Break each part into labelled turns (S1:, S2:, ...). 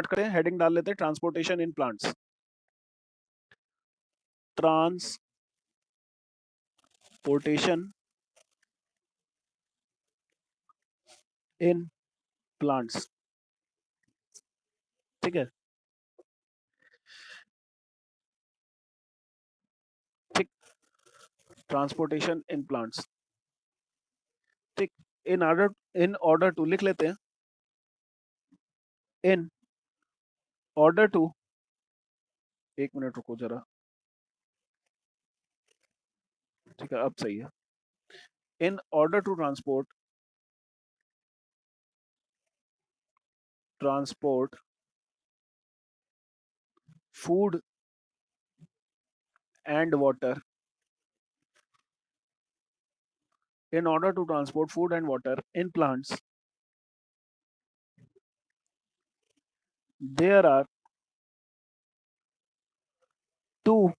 S1: Start करते हैं, heading डाल लेते हैं transportation in plants. Transportation in plants, ठीक है। ठीक, ट्रांसपोर्टेशन इन प्लांट्स, ठीक। इन ऑर्डर टू लिख लेते हैं, इन ऑर्डर टू, एक मिनट रुको जरा, ठीक है अब सही है। In order to transport food and water, in order to transport food and water in plants, there are two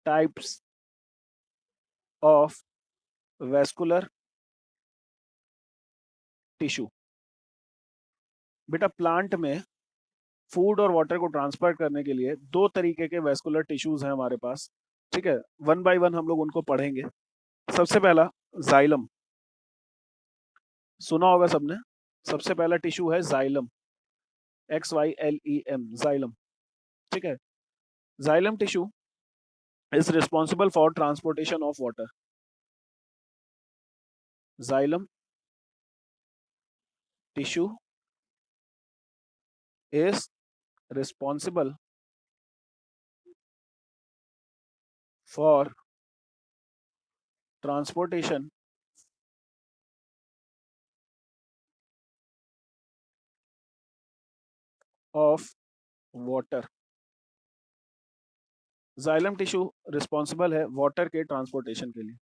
S1: types of vascular tissue। बेटा प्लांट में फूड और वाटर को ट्रांसफर करने के लिए दो तरीके के वेस्कुलर टिश्यूज हैं हमारे पास, ठीक है। वन बाय वन हम लोग उनको पढ़ेंगे। सबसे पहला जाइलम, सुना होगा सबने। सबसे पहला टिश्यू है जाइलम, XYLEM, जाइलम, ठीक है। Xylem tissue is responsible for transportation of water। Xylem tissue is responsible for transportation of water। Xylem tissue responsible है वाटर के ट्रांसपोर्टेशन के लिए,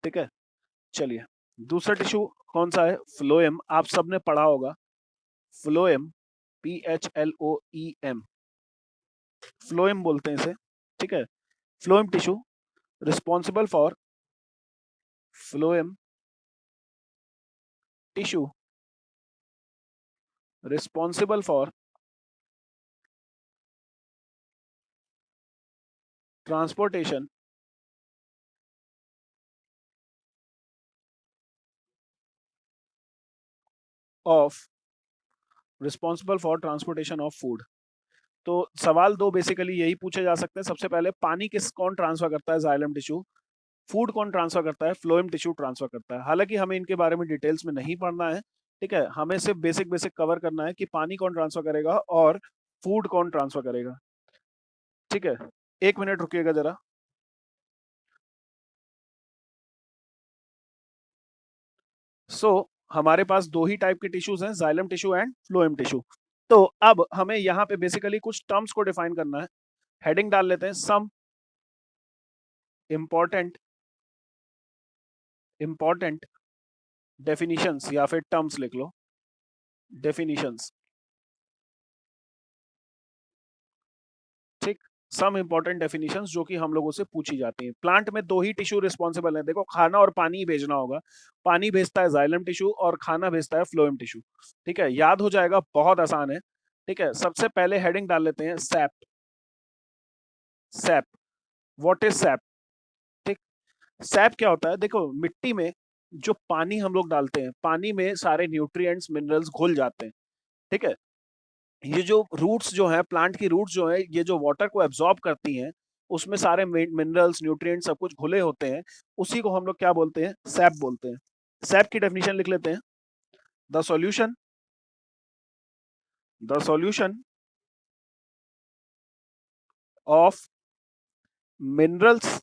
S1: ठीक है। चलिए दूसरा टिश्यू कौन सा है, फ्लोएम। आप सबने पढ़ा होगा फ्लोएम, PHLOEM, फ्लोएम बोलते हैं इसे, ठीक है। Phloem tissue responsible for, phloem tissue responsible for transportation of, responsible for transportation of food. तो सवाल दो बेसिकली यही पूछे जा सकते हैं। सबसे पहले पानी कौन ट्रांसफर करता है, जाइलम टिश्यू। फूड कौन ट्रांसफर करता है, फ्लोएम टिश्यू ट्रांसफर करता है। हालांकि हमें इनके बारे में डिटेल्स में नहीं पढ़ना है, ठीक है। हमें सिर्फ बेसिक बेसिक कवर करना है कि पानी कौन ट्रांसफर करेगा और फूड कौन ट्रांसफर करेगा, ठीक है। एक मिनट रुकिएगा जरा। हमारे पास दो ही टाइप के टिश्यूज हैं, xylem tissue and phloem tissue. तो अब हमें यहाँ पे बेसिकली कुछ टर्म्स को डिफाइन करना है। हेडिंग डाल लेते हैं, सम इंपॉर्टेंट डेफिनिशंस, या फिर टर्म्स लिख लो, डेफिनिशंस, ठीक। सम इंपॉर्टेंट डेफिनिशंस जो कि हम लोगों से पूछी जाती हैं। प्लांट में दो ही टिश्यू रिस्पॉन्सिबल है, देखो खाना और पानी ही भेजना होगा। पानी भेजता है जाइलम टिश्यू और खाना भेजता है फ्लोएम टिश्यू, ठीक है। याद हो जाएगा, बहुत आसान है, ठीक है। सबसे पहले हेडिंग डाल लेते हैं SAP. SAP, what is SAP, ठीक। सैप क्या होता है, देखो मिट्टी में जो पानी हम लोग डालते हैं, पानी में सारे न्यूट्रिएंट्स मिनरल्स घुल जाते हैं, ठीक है। ये जो रूट्स जो है, प्लांट की रूट्स जो है, ये जो वाटर को एब्जॉर्ब करती हैं, उसमें सारे मिनरल्स न्यूट्रिएंट्स सब कुछ घुले होते हैं। उसी को हम लोग क्या बोलते हैं, सैप बोलते हैं। सैप की डेफिनेशन लिख लेते हैं, the solution, the solution of minerals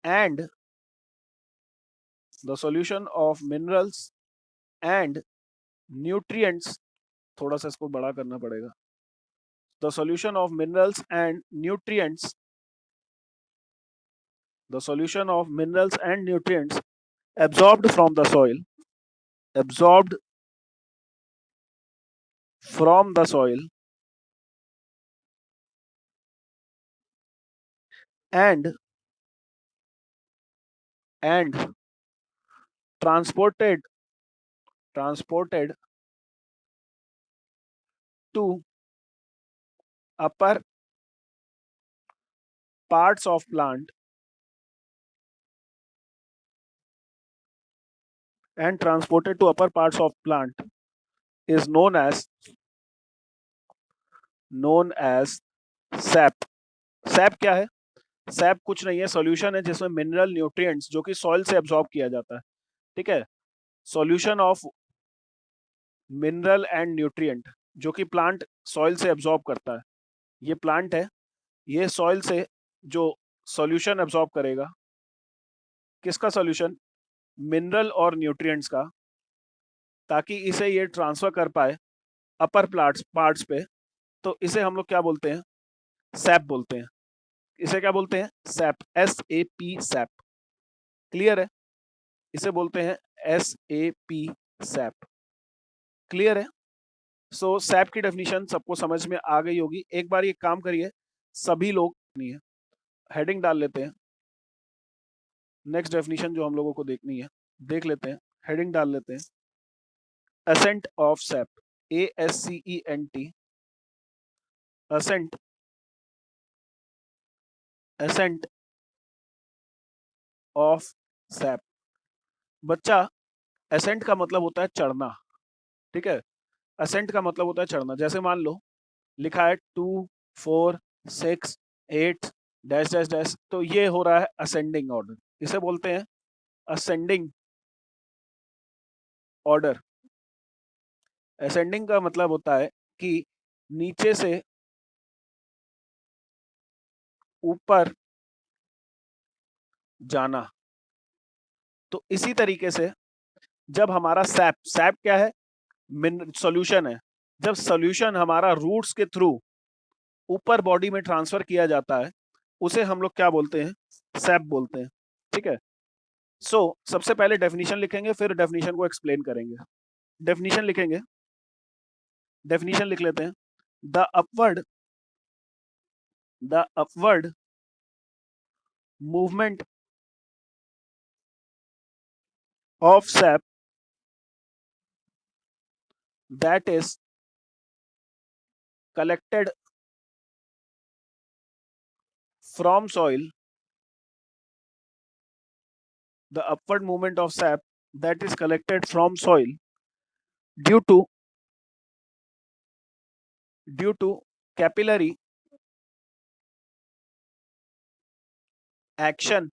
S1: and, the solution of minerals and nutrients, थोड़ा सा इसको बड़ा करना पड़ेगा, the solution of minerals and nutrients, the solution of minerals and nutrients absorbed from the soil, absorbed from the soil and and transported to upper parts of plant and transported to upper parts of plant is known as sap. SAP क्या है? SAP कुछ नहीं है, solution है जिसमें mineral nutrients जो कि soil से एब्जॉर्ब किया जाता है, ठीक है। Solution of mineral and nutrient जो कि प्लांट सॉइल से एब्जॉर्ब करता है। ये प्लांट है, ये सॉइल से जो सॉल्यूशन एब्जॉर्ब करेगा, किसका सॉल्यूशन? मिनरल और न्यूट्रिएंट्स का, ताकि इसे ये ट्रांसफर कर पाए अपर पार्ट्स पे। तो इसे हम लोग क्या बोलते हैं? सैप बोलते हैं। इसे क्या बोलते हैं? SAP, SAP, SAP. क्लियर है? इसे बोलते हैं SAP, सैप। क्लियर है? सो सैप की डेफिनेशन सबको समझ में आ गई होगी। एक बार ये काम करिए, सभी लोग नहीं है, हेडिंग डाल लेते हैं। नेक्स्ट डेफिनेशन जो हम लोगों को देखनी है, देख लेते हैं, हेडिंग डाल लेते हैं। Ascent of sap, ASCENT, ascent, ascent of sap. बच्चा, असेंट का मतलब होता है चढ़ना, ठीक है। असेंट का मतलब होता है चढ़ना। जैसे मान लो लिखा है 2, 4, 6, 8 डैश डैश डैश, तो ये हो रहा है असेंडिंग ऑर्डर। इसे बोलते हैं असेंडिंग ऑर्डर। असेंडिंग का मतलब होता है कि नीचे से ऊपर जाना। तो इसी तरीके से जब हमारा सैप, सैप क्या है? सॉल्यूशन है। जब सॉल्यूशन हमारा रूट्स के थ्रू ऊपर बॉडी में ट्रांसफर किया जाता है, उसे हम लोग क्या बोलते हैं? सैप बोलते हैं, ठीक है। सो सबसे पहले डेफिनेशन लिखेंगे, फिर डेफिनेशन को एक्सप्लेन करेंगे। डेफिनेशन लिखेंगे, डेफिनेशन लिख लेते हैं। The upward movement of SAP that is collected from soil, the upward movement of sap that is collected from soil due to capillary action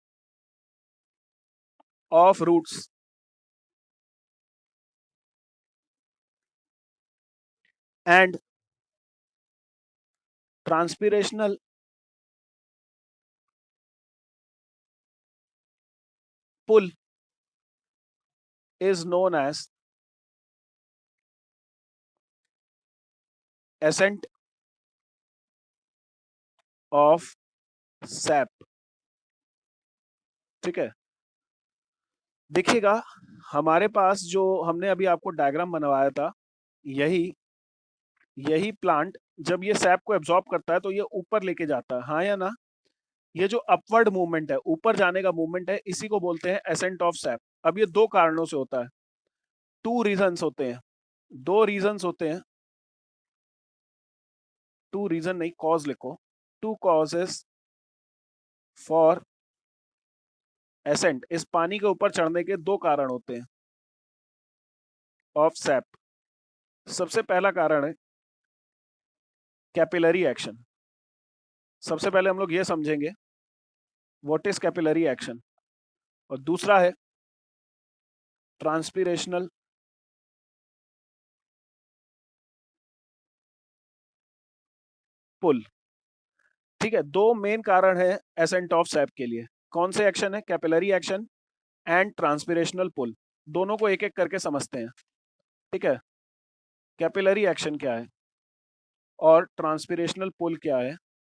S1: of roots and transpirational pull is known as ascent of sap, ठीक है। देखिएगा, हमारे पास जो हमने अभी आपको diagram बनवाया था, यही यही प्लांट जब ये सैप को एब्जॉर्ब करता है तो ये ऊपर लेके जाता है, हाँ या ना? ये जो अपवर्ड मूवमेंट है, ऊपर जाने का मूवमेंट है, इसी को बोलते हैं एसेंट ऑफ सैप। अब ये दो कारणों से होता है, टू रीजंस होते हैं, दो रीजंस होते हैं। टू रीजन नहीं, कॉज लिखो। टू कॉजेस फॉर एसेंट, इस पानी के ऊपर चढ़ने के दो कारण होते हैं ऑफ सैप। सबसे पहला कारण है कैपिलरी एक्शन। सबसे पहले हम लोग ये समझेंगे व्हाट इज कैपिलरी एक्शन, और दूसरा है ट्रांसपिरेशनल पुल, ठीक है। दो मेन कारण है एसेंट ऑफ सैप के लिए। कौन से एक्शन है? कैपिलरी एक्शन एंड ट्रांसपिरेशनल पुल। दोनों को एक एक करके समझते हैं, ठीक है। कैपिलरी एक्शन क्या है और ट्रांसपिरेशनल पुल क्या है,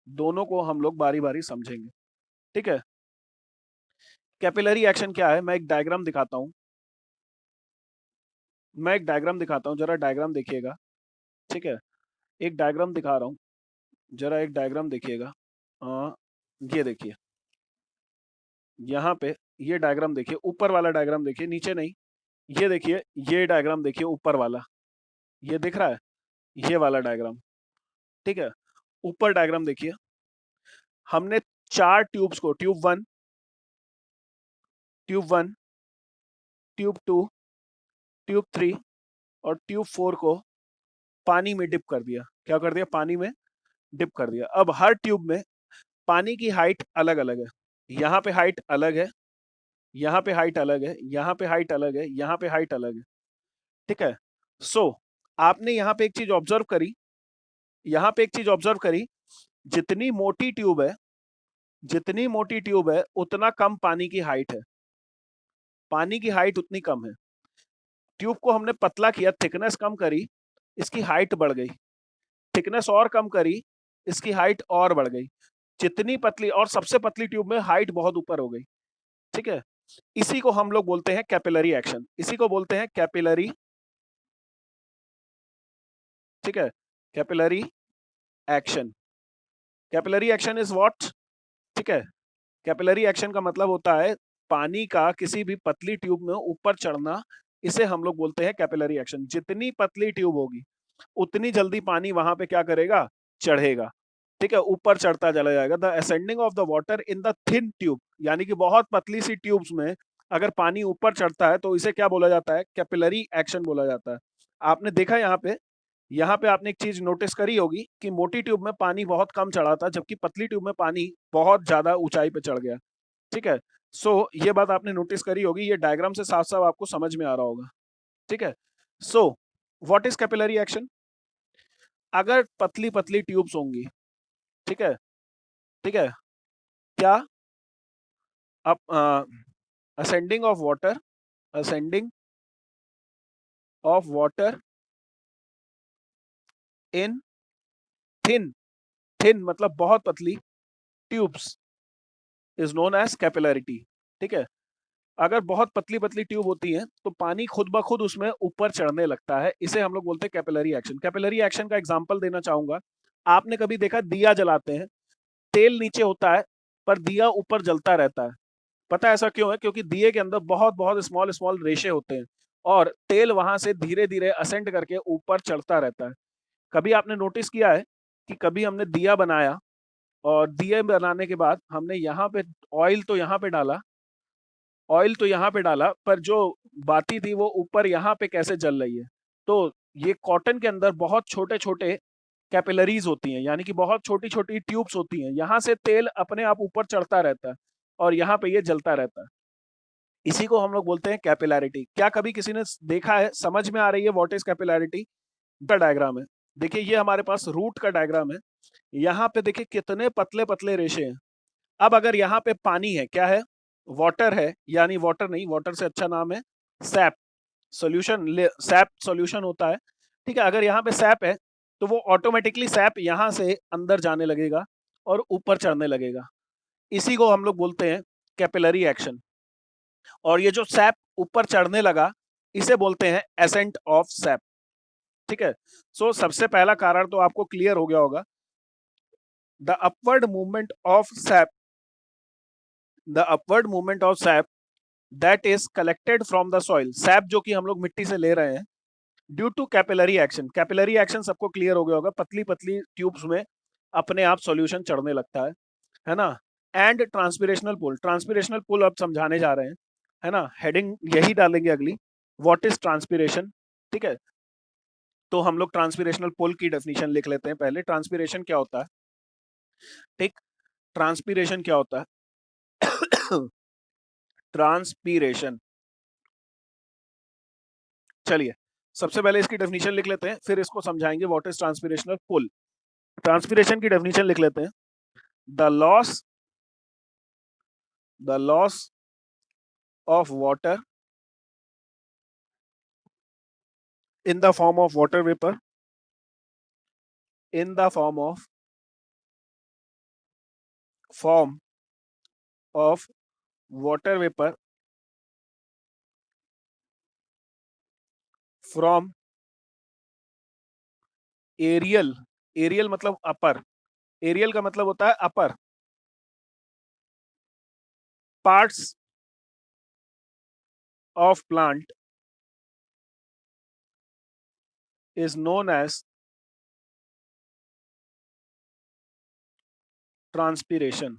S1: दोनों को हम लोग बारी बारी समझेंगे, ठीक है। कैपिलरी एक्शन क्या है, मैं एक डायग्राम दिखाता हूँ, जरा डायग्राम देखिएगा, ठीक है। एक डायग्राम दिखा रहा हूँ, जरा एक डायग्राम देखिएगा। ये देखिए, यहाँ पे ये डायग्राम देखिए, ऊपर वाला डायग्राम देखिए, नीचे नहीं। ये देखिए, ये डायग्राम देखिए, ऊपर वाला, ये दिख रहा है। ये वाला डायग्राम, ठीक है। ऊपर डायग्राम देखिए, हमने 4 ट्यूब्स को, ट्यूब 1, ट्यूब 2, ट्यूब 3 और ट्यूब 4 को पानी में डिप कर दिया। क्या कर दिया? पानी में डिप कर दिया। अब हर ट्यूब में पानी की हाइट अलग अलग है। यहाँ पे हाइट अलग है, यहाँ पे हाइट अलग है, यहाँ पे हाइट अलग है, यहाँ पे हाइट अलग है, ठीक है। सो आपने यहाँ पे एक चीज ऑब्जर्व करी, यहाँ पे एक चीज ऑब्जर्व करी, जितनी मोटी ट्यूब है, जितनी मोटी ट्यूब है उतना कम पानी की हाइट है, पानी की हाइट उतनी कम है। ट्यूब को हमने पतला किया, थिकनेस कम करी, इसकी हाइट बढ़ गई, थिकनेस और कम करी, इसकी हाइट और बढ़ गई। जितनी पतली, और सबसे पतली ट्यूब में हाइट बहुत ऊपर हो गई, ठीक है। इसी को हम लोग बोलते हैं कैपिलरी एक्शन, इसी को बोलते हैं कैपिलरी, ठीक है, capillary action. Capillary action is what? ठीक है, कैपिलरी एक्शन का मतलब होता है पानी का किसी भी पतली ट्यूब में ऊपर चढ़ना, इसे हम लोग बोलते हैं कैपिलरी एक्शन। जितनी पतली ट्यूब होगी उतनी जल्दी पानी वहां पे क्या करेगा? चढ़ेगा, ठीक है, ऊपर चढ़ता चला जाएगा। The ascending of the water in the thin tube, यानी कि बहुत पतली सी ट्यूब्स में अगर पानी ऊपर चढ़ता है तो इसे क्या बोला जाता है? कैपिलरी एक्शन बोला जाता है। आपने देखा यहाँ पे आपने एक चीज नोटिस करी होगी कि मोटी ट्यूब में पानी बहुत कम चढ़ा था, जबकि पतली ट्यूब में पानी बहुत ज्यादा ऊंचाई पे चढ़ गया, ठीक है। सो ये बात आपने नोटिस करी होगी, ये डायग्राम से साफ साफ आपको समझ में आ रहा होगा, ठीक है। So what is capillary action? अगर पतली पतली ट्यूब्स होंगी, ठीक है, ठीक है, क्या अब ascending of water, ascending of water in thin, thin मतलब बहुत पतली tubes is known as capillarity, ठीक है। अगर बहुत पतली पतली ट्यूब होती है तो पानी खुद ब खुद उसमें ऊपर चढ़ने लगता है, इसे हम लोग बोलते हैं कैपिलरी एक्शन। कैपिलरी एक्शन का एग्जांपल देना चाहूंगा, आपने कभी देखा दिया जलाते हैं, तेल नीचे होता है पर दिया ऊपर जलता रहता है। पता है ऐसा क्यों है? क्योंकि दिए के अंदर बहुत बहुत स्मॉल स्मॉल रेशे होते हैं और तेल वहां से धीरे धीरे असेंड करके ऊपर चढ़ता रहता है। कभी आपने नोटिस किया है कि कभी हमने दिया बनाया और दिए बनाने के बाद हमने यहाँ पे ऑयल तो यहाँ पे डाला, ऑयल तो यहाँ पे डाला, पर जो बाती थी वो ऊपर यहाँ पे कैसे जल रही है? तो ये कॉटन के अंदर बहुत छोटे छोटे कैपिलरीज होती हैं, यानी कि बहुत छोटी छोटी ट्यूब्स होती हैं, यहाँ से तेल अपने आप ऊपर चढ़ता रहता है और यहाँ पे ये जलता रहता है। इसी को हम लोग बोलते हैं कैपिलैरिटी। क्या कभी किसी ने देखा है, समझ में आ रही है व्हाट इज कैपिलैरिटी? का डायग्राम है, देखिए ये हमारे पास रूट का डायग्राम है। यहाँ पे देखिए कितने पतले पतले रेशे हैं। अब अगर यहाँ पे पानी है, क्या है? वाटर है, यानी वाटर नहीं, वाटर से अच्छा नाम है सैप, सॉल्यूशन, सैप सॉल्यूशन होता है, ठीक है। अगर यहाँ पे सैप है तो वो ऑटोमेटिकली सैप यहाँ से अंदर जाने लगेगा और ऊपर चढ़ने लगेगा। इसी को हम लोग बोलते हैं कैपिलरी एक्शन। और ये जो सैप ऊपर चढ़ने लगा, इसे बोलते हैं एसेंट ऑफ सैप, ठीक है। सो सबसे पहला कारण तो आपको क्लियर हो गया होगा, the upward movement of sap, the upward movement of sap that is collected from the soil, sap जो कि हम लोग मिट्टी से ले रहे हैं, due to capillary action. Capillary action सबको क्लियर हो गया होगा, पतली पतली ट्यूब्स में अपने आप सॉल्यूशन चढ़ने लगता है ना। एंड ट्रांसपिरेशनल पुल, ट्रांसपिरेशनल पुल अब समझाने जा रहे हैं, है ना, हेडिंग यही डालेंगे अगली, व्हाट इज ट्रांसपिरेशन, ठीक है। तो हम लोग ट्रांसपिरेशनल पुल की डेफिनेशन लिख लेते हैं पहले। ट्रांसपिरेशन क्या होता है? ठीक, ट्रांसपिरेशन क्या होता है? ट्रांसपीरेशन, चलिए सबसे पहले इसकी डेफिनेशन लिख लेते हैं, फिर इसको समझाएंगे व्हाट इज ट्रांसपिरेशनल पुल। ट्रांसपिरेशन की डेफिनेशन लिख लेते हैं, the loss, the loss of water in the form of water vapor, in the form of water vapor from aerial, aerial मतलब अपर, एरियल का मतलब होता है upper parts of plant is known as transpiration.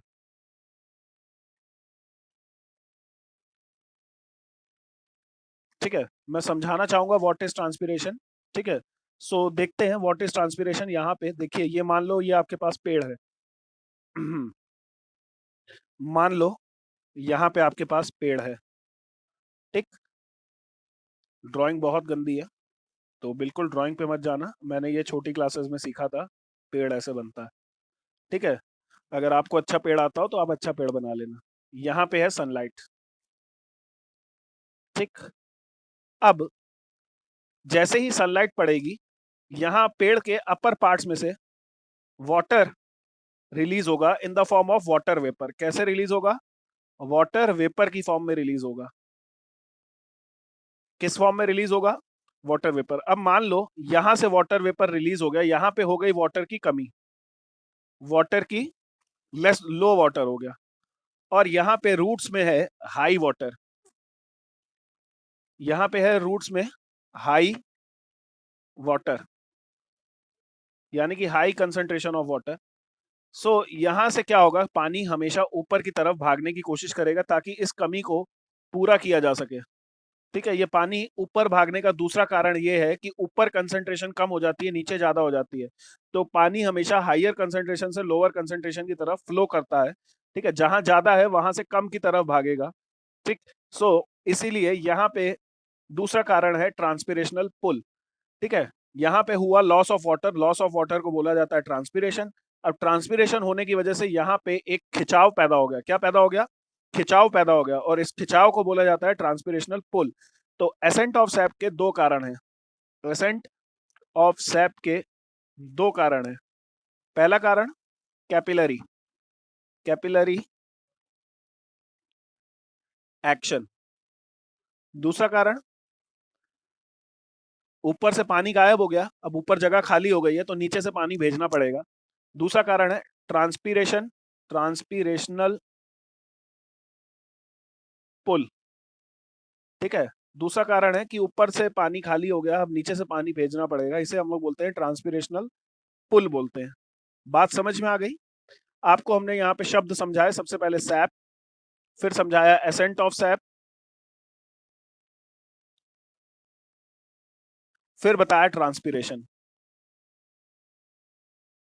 S1: ठीक है, मैं समझाना चाहूंगा व्हाट इज ट्रांसपीरेशन। ठीक है, सो देखते हैं व्हाट इज ट्रांसपीरेशन। यहाँ पे देखिए, ये मान लो ये आपके पास पेड़ है। मान लो यहाँ पे आपके पास पेड़ है। ठीक, ड्राइंग बहुत गंदी है, तो बिल्कुल ड्राइंग पे मत जाना। मैंने ये छोटी क्लासेस में सीखा था, पेड़ ऐसे बनता है। ठीक है, अगर आपको अच्छा पेड़ आता हो तो आप अच्छा पेड़ बना लेना। यहाँ पे है सनलाइट। ठीक, अब जैसे ही सनलाइट पड़ेगी, यहाँ पेड़ के अपर पार्ट्स में से वाटर रिलीज होगा in the form of water vapour. कैसे रिलीज होगा? वाटर वेपर की फॉर्म में रिलीज होगा। किस फॉर्म में रिलीज होगा? Water vapour. अब मान लो यहां से वाटर वेपर रिलीज हो गया, यहां पे हो गई वाटर की कमी, वाटर की लेस, लो वाटर हो गया, और यहाँ पे रूट्स में है हाई वाटर। यहाँ पे है रूट्स में हाई वाटर, यानी कि हाई कंसंट्रेशन ऑफ वाटर। सो यहां से क्या होगा, पानी हमेशा ऊपर की तरफ भागने की कोशिश करेगा ताकि इस कमी को पूरा किया जा सके। ठीक है, ये पानी ऊपर भागने का दूसरा कारण ये है कि ऊपर कंसंट्रेशन कम हो जाती है, नीचे ज्यादा हो जाती है। तो पानी हमेशा हायर कंसंट्रेशन से लोअर कंसंट्रेशन की तरफ फ्लो करता है। ठीक है, जहां ज्यादा है वहां से कम की तरफ भागेगा। ठीक, सो इसीलिए यहाँ पे दूसरा कारण है ट्रांसपिरेशनल पुल। ठीक है, यहाँ पे हुआ loss of water, loss of water को बोला जाता है ट्रांसपिरेशन। अब ट्रांसपिरेशन होने की वजह से यहाँ पे एक खिंचाव पैदा हो गया। क्या पैदा हो गया? खिंचाव पैदा हो गया, और इस खिंचाव को बोला जाता है ट्रांसपिरेशनल पुल। तो एसेंट ऑफ सैप के दो कारण हैं। एसेंट ऑफ सैप के दो कारण हैं। पहला कारण कैपिलरी, कैपिलरी एक्शन। दूसरा कारण, ऊपर से पानी गायब हो गया, अब ऊपर जगह खाली हो गई है तो नीचे से पानी भेजना पड़ेगा। दूसरा कारण है ट्रांसपीरेशन, ट्रांसपीरेशनल पुल। ठीक है, दूसरा कारण है कि ऊपर से पानी खाली हो गया, अब नीचे से पानी भेजना पड़ेगा, इसे हम लोग बोलते हैं ट्रांसपीरेशनल पुल बोलते हैं। बात समझ में आ गई? आपको हमने यहाँ पे शब्द समझाए, सबसे पहले सैप, फिर समझाया एसेंट ऑफ सैप, फिर बताया ट्रांसपीरेशन।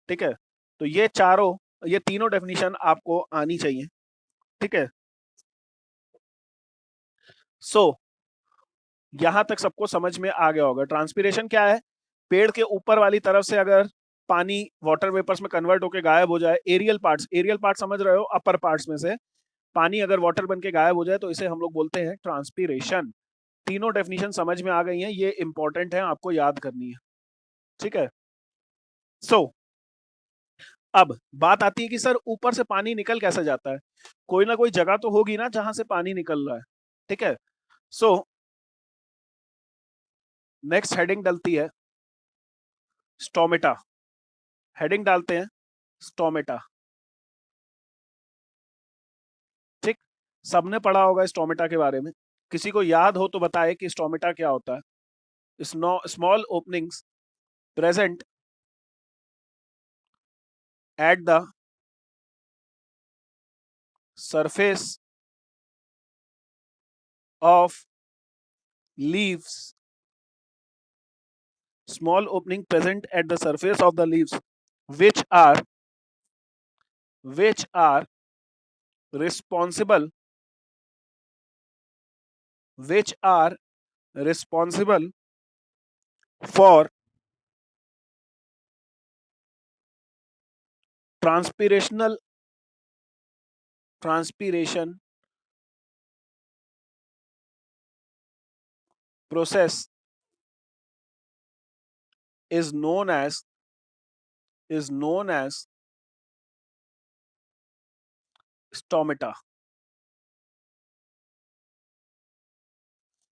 S1: ठीक है, तो ये चारों, ये तीनों डेफिनेशन आपको आनी चाहिए। ठीक है, सो यहां तक सबको समझ में आ गया होगा। ट्रांसपीरेशन क्या है? पेड़ के ऊपर वाली तरफ से अगर पानी वाटर वेपर्स में कन्वर्ट होकर गायब हो जाए, एरियल पार्ट्स, एरियल पार्ट समझ रहे हो, अपर पार्ट्स में से पानी अगर वाटर बन के गायब हो जाए तो इसे हम लोग बोलते हैं ट्रांसपीरेशन। तीनों डेफिनेशन समझ में आ गई हैं, ये इंपॉर्टेंट है, आपको याद करनी है। ठीक है, सो अब बात आती है कि सर ऊपर से पानी निकल कैसे जाता है? कोई ना कोई जगह तो होगी ना जहां से पानी निकल रहा है। ठीक है, सो नेक्स्ट हेडिंग डलती है स्टोमेटा। हेडिंग डालते हैं स्टोमेटा। ठीक, सबने पढ़ा होगा स्टोमेटा के बारे में। किसी को याद हो तो बताए कि स्टोमेटा क्या होता है। Small openings present at the surface of leaves, small opening present at the surface of the leaves, which are which are responsible which are responsible for transpirational transpiration process is known as is known as stomata।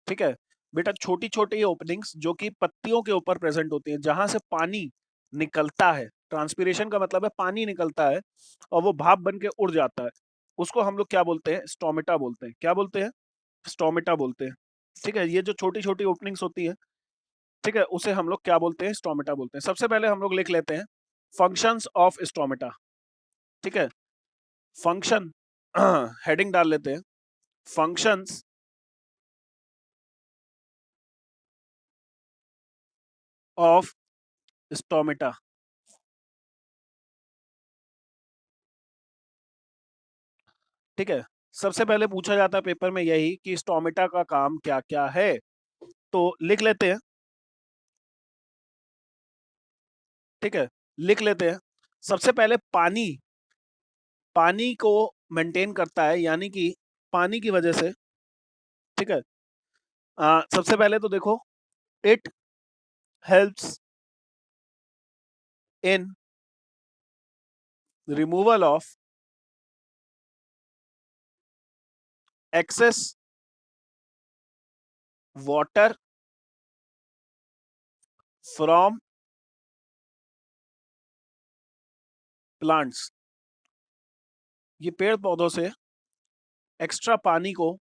S1: ठीक है बेटा, छोटी छोटी openings जो कि पत्तियों के ऊपर प्रेजेंट होती हैं, जहां से पानी निकलता है। ट्रांसपीरेशन का मतलब है पानी निकलता है और वो भाप बन के उड़ जाता है, उसको हम लोग क्या बोलते हैं? स्टोमेटा बोलते हैं। क्या बोलते हैं? स्टोमेटा बोलते हैं। ठीक है, ये जो छोटी छोटी ओपनिंग्स होती है, ठीक है, उसे हम लोग क्या बोलते हैं? स्टोमेटा बोलते हैं। सबसे पहले हम लोग लिख लेते हैं फंक्शंस ऑफ स्टोमेटा। ठीक है, फंक्शन हेडिंग डाल लेते हैं, फंक्शंस ऑफ स्टोमेटा। ठीक है, सबसे पहले पूछा जाता है पेपर में यही कि स्टोमेटा का काम क्या क्या है, तो लिख लेते हैं। ठीक है, लिख लेते हैं। सबसे पहले पानी, पानी को मेंटेन करता है, यानी कि पानी की वजह से। ठीक है, सबसे पहले तो देखो, it helps in removal of excess water from plants. ये पेड़ पौधों से एक्स्ट्रा पानी को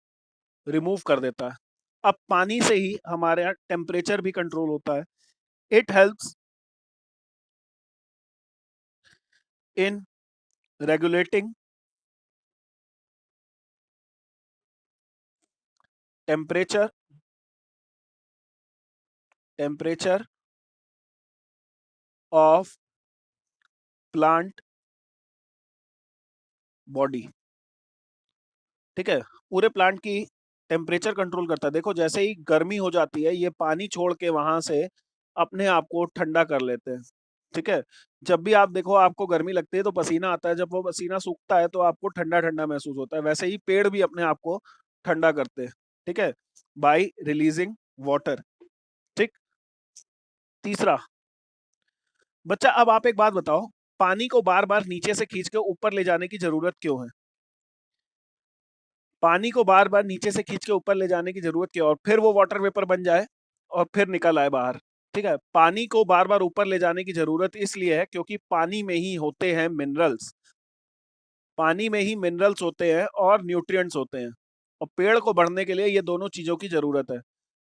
S1: रिमूव कर देता है। अब पानी से ही हमारे यहाँ टेम्परेचर भी कंट्रोल होता है। It helps in regulating temperature temperature of plant body. ठीक है, पूरे प्लांट की टेम्परेचर कंट्रोल करता है। देखो जैसे ही गर्मी हो जाती है, ये पानी छोड़ के वहां से अपने आप को ठंडा कर लेते हैं। ठीक है, जब भी आप देखो आपको गर्मी लगती है तो पसीना आता है, जब वो पसीना सूखता है तो आपको ठंडा ठंडा महसूस होता है, वैसे ही पेड़ भी अपने आप को ठंडा करते हैं। ठीक है, बाई रिलीजिंग वाटर। ठीक, तीसरा, बच्चा अब आप एक बात बताओ, पानी को बार बार नीचे से खींच के ऊपर ले जाने की जरूरत क्यों है? पानी को बार बार नीचे से खींच के ऊपर ले जाने की जरूरत क्यों, और फिर वो वाटर वेपर बन जाए और फिर निकल आए बाहर? ठीक है, पानी को बार बार ऊपर ले जाने की जरूरत इसलिए है क्योंकि पानी में ही होते हैं मिनरल्स, पानी में ही मिनरल्स होते हैं और न्यूट्रिएंट्स होते हैं, और पेड़ को बढ़ने के लिए ये दोनों चीजों की जरूरत है।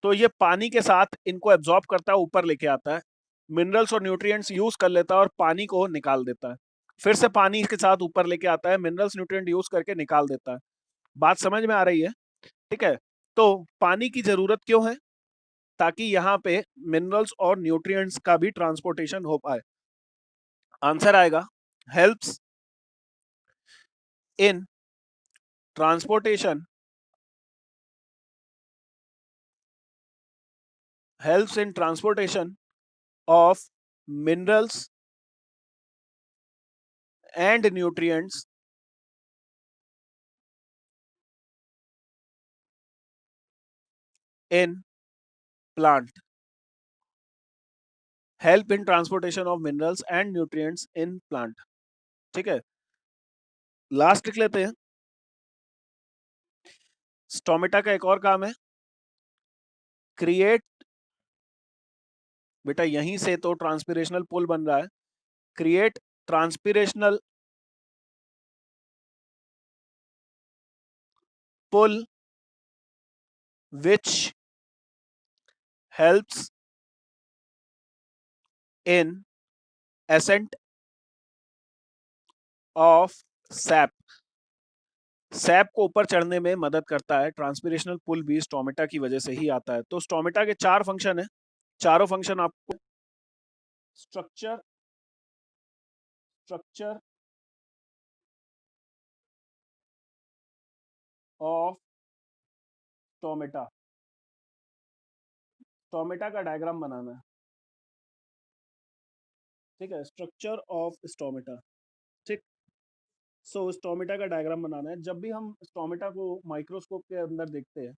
S1: तो ये पानी के साथ इनको एब्जॉर्ब करता है, ऊपर लेके आता है, मिनरल्स और न्यूट्रिएंट्स यूज कर लेता है और पानी को निकाल देता है, फिर से पानी के साथ ऊपर लेके आता है, मिनरल्स न्यूट्रिएंट यूज करके निकाल देता है। बात समझ में आ रही है? ठीक है, तो पानी की जरूरत क्यों है? ताकि यहाँ पे मिनरल्स और न्यूट्रिएंट्स का भी ट्रांसपोर्टेशन हो पाए। आंसर आएगा, helps in transportation, helps in transportation of minerals and nutrients in plant, help in transportation of minerals and nutrients in plant. ठीक है, लास्ट लिख लेते हैं। स्टोमेटा का एक और काम है, क्रिएट, बेटा यहीं से तो ट्रांसपिरेशनल पुल बन रहा है, create transpirational pull which helps in ascent of sap, sap को ऊपर चढ़ने में मदद करता है। ट्रांसपिरेशनल पुल भी स्टोमेटा की वजह से ही आता है। तो स्टोमेटा के चार फंक्शन है, चारों फंक्शन आपको, structure structure of stomata, stomata का डायग्राम बनाना है। ठीक है, स्ट्रक्चर ऑफ स्टोमेटा। ठीक, सो स्टोमेटा का डायग्राम बनाना है। जब भी हम स्टोमेटा को माइक्रोस्कोप के अंदर देखते हैं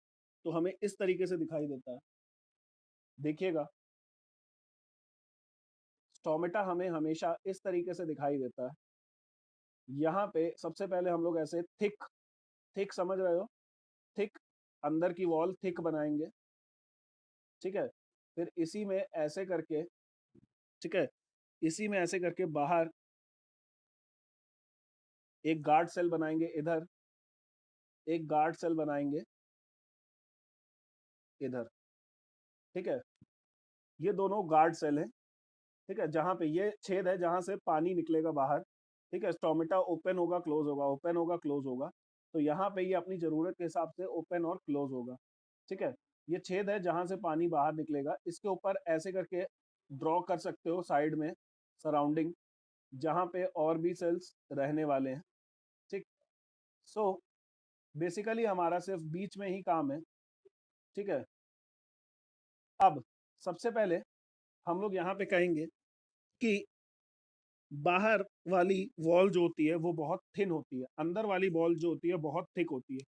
S1: तो हमें इस तरीके से दिखाई देता है। देखिएगा, स्टोमेटा हमें हमेशा इस तरीके से दिखाई देता है। यहाँ पे सबसे पहले हम लोग ऐसे थिक, थिक समझ रहे हो, थिक, अंदर की वॉल थिक बनाएंगे। ठीक है, फिर इसी में ऐसे करके, ठीक है, इसी में ऐसे करके बाहर एक गार्ड सेल बनाएंगे, इधर एक गार्ड सेल बनाएंगे, इधर। ठीक है, ये दोनों गार्ड सेल हैं। ठीक है, जहां पे ये छेद है जहां से पानी निकलेगा बाहर, ठीक है, स्टोमेटा ओपन होगा क्लोज होगा, ओपन होगा क्लोज होगा। तो यहाँ पे ये अपनी जरूरत के हिसाब से ओपन और क्लोज होगा। ठीक है, ये छेद है जहां से पानी बाहर निकलेगा, इसके ऊपर ऐसे करके ड्रॉ कर सकते हो साइड में सराउंडिंग, जहां पे और भी सेल्स रहने वाले हैं। ठीक, सो बेसिकली हमारा सिर्फ बीच में ही काम है। ठीक है, अब सबसे पहले हम लोग यहाँ पे कहेंगे कि बाहर वाली वॉल जो होती है वो बहुत थिन होती है, अंदर वाली वॉल जो होती है बहुत थिक होती है।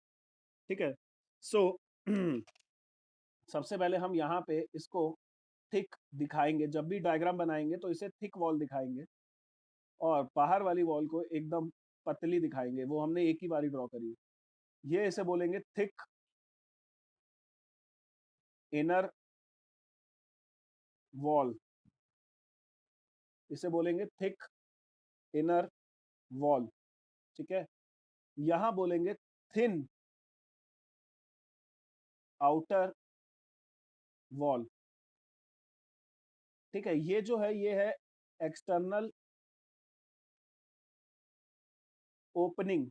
S1: ठीक है, सो सबसे पहले हम यहाँ पे इसको थिक दिखाएंगे, जब भी डायग्राम बनाएंगे तो इसे थिक वॉल दिखाएंगे, और बाहर वाली वॉल को एकदम पतली दिखाएंगे, वो हमने एक ही बारी ड्रॉ करी है। ये इसे बोलेंगे थिक इनर वॉल, इसे बोलेंगे थिक इनर वॉल। ठीक है, यहां बोलेंगे थिन आउटर वॉल। ठीक है, ये जो है ये है एक्सटर्नल ओपनिंग।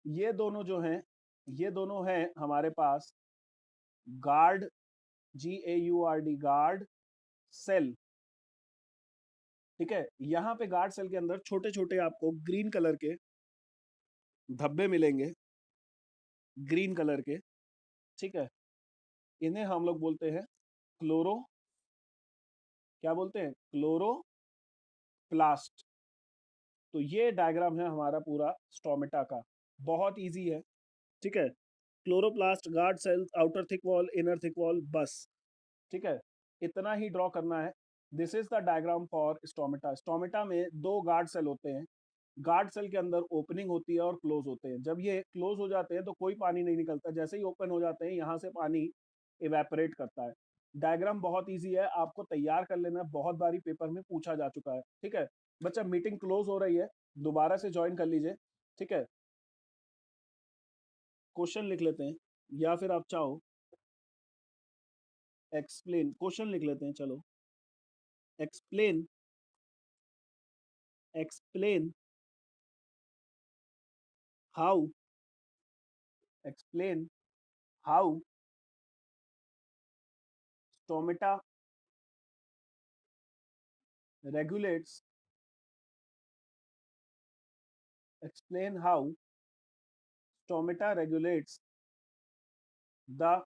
S1: ये दोनों जो हैं, ये दोनों हैं हमारे पास गार्ड, GAURD, गार्ड सेल। ठीक है, यहाँ पे गार्ड सेल के अंदर छोटे छोटे आपको ग्रीन कलर के धब्बे मिलेंगे, ग्रीन कलर के। ठीक है, इन्हें हम लोग बोलते हैं क्लोरो, क्या बोलते हैं, क्लोरोप्लास्ट। तो ये डायग्राम है हमारा पूरा स्टोमेटा का, बहुत इजी है। ठीक है, chloroplast, guard cells, outer thick wall, inner thick wall, बस। ठीक है, इतना ही ड्रॉ करना है। This is the diagram for stomata. Stomata में दो गार्ड सेल होते हैं, गार्ड सेल के अंदर ओपनिंग होती है और क्लोज होते हैं। जब ये क्लोज हो जाते हैं तो कोई पानी नहीं निकलता, जैसे ही ओपन हो जाते हैं यहाँ से पानी इवेपोरेट करता है। डायग्राम बहुत इजी है, आपको तैयार कर लेना, बहुत बारी पेपर में पूछा जा चुका है। ठीक है बच्चा, मीटिंग क्लोज हो रही है, दोबारा से ज्वाइन कर लीजिए। ठीक है, क्वेश्चन लिख लेते हैं, या फिर आप चाहो एक्सप्लेन, क्वेश्चन लिख लेते हैं, चलो। Explain, explain how, explain how stomata regulates, explain how stomata regulates the